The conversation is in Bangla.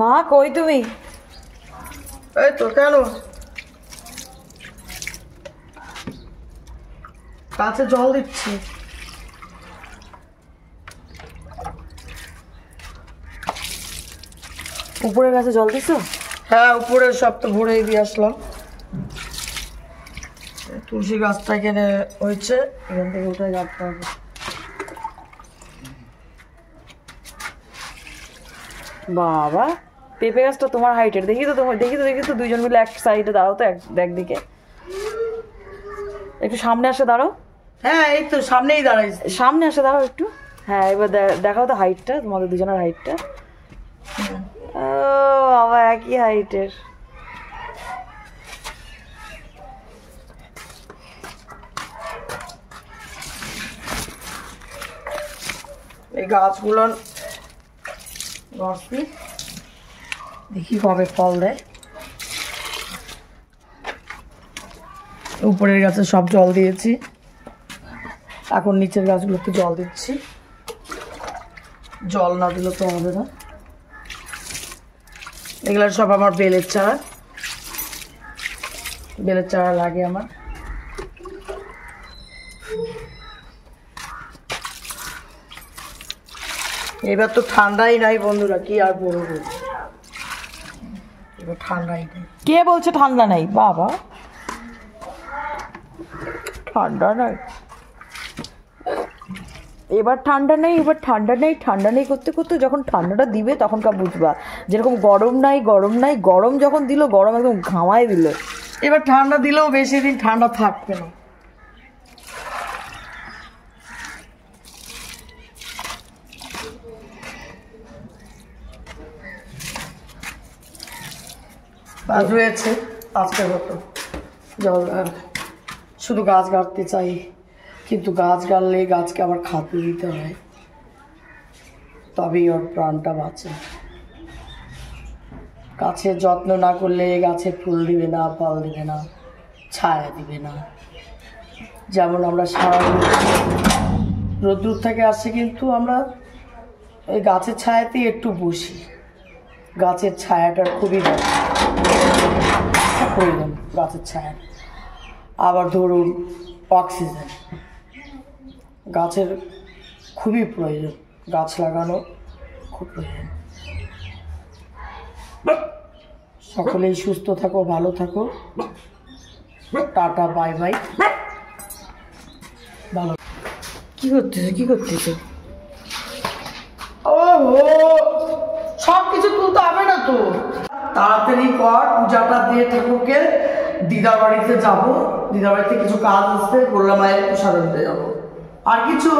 মা কই তুমি? এই তো কেন গাছে জল দিচ্ছি। উপরের গাছে জল দিছো? হ্যাঁ উপরে সব তো ভরেই দিয়ে আসলাম। তুলসী গাছটা এখানে হয়েছে, এখান থেকে উঠে গাছটা হবে। বাবা পেঁপে গাছটা তোমার হাইটের। দেখি তো দুইজন মিলে এক সাইডে দাঁড়াও তো, একদিকে একটু সামনে আসে দাঁড়াও। হ্যাঁ এই তো সামনেই দাঁড়াইছে। সামনে আসে দাঁড়াও একটু। হ্যাঁ এবার দেখাও তো হাইটটা, তোমাদের দুজনের হাইটটা। ও বাবা একই হাইটের। এই গাছগুলো দেখি কবে ফল দেয়। উপরের গাছে সব জল দিয়েছি, এখন নিচের গাছগুলোতে জল দিচ্ছি। জল না দিলে তো হবে না। এগুলো সব আমার বেলের চারা, বেলের চারা লাগে আমার। এবার তো ঠান্ডাই নাই বন্ধুরা, কি আর বলবো, এবার ঠান্ডাই নেই। কে বলছে ঠান্ডা নাই? বাবা ঠান্ডা নাই, এবার ঠান্ডা নেই, এবার ঠান্ডা নেই, ঠান্ডা নেই করতে করতে যখন ঠান্ডাটা দিবে তখনকার বুঝবা। যেরকম গরম নাই, গরম যখন দিল, গরম একদম ঘামায় দিল। এবার ঠান্ডা দিলেও বেশি দিন ঠান্ডা থাকবে না। গাছ হয়েছে আজকে হতো জল, শুধু গাছ গাড়তে চাই, কিন্তু গাছ গাড়লে গাছকে আবার খাতে দিতে হয়, তবেই ওর প্রাণটা বাঁচে। গাছের যত্ন না করলে গাছে ফুল দিবে না, ফল দিবে না, ছায়া দিবে না। যেমন আমরা সারা রোদ্দুর থেকে আসছি, কিন্তু আমরা ওই গাছের ছায়াতেই একটু বসি। গাছের ছায়াটার খুবই প্রয়োজন, গাছের ছায়া। আবার ধরুন অক্সিজেন, গাছের খুবই প্রয়োজন, গাছ লাগানো খুব প্রয়োজন। সকলেই সুস্থ থাকো, ভালো থাকো, টাটা বাই বাই। ভালো কি করতেছে? ও সব কিছু তুলতে হবে না তো, তাড়াতাড়ি কর, পূজাটা দিয়ে ঠাকুরকে। দিদার বাড়িতে যাবো, দিদার বাড়িতে কিছু কাজ আসতে বললাম, মায়ের প্রসাদ আনতে যাবো। আর কিছু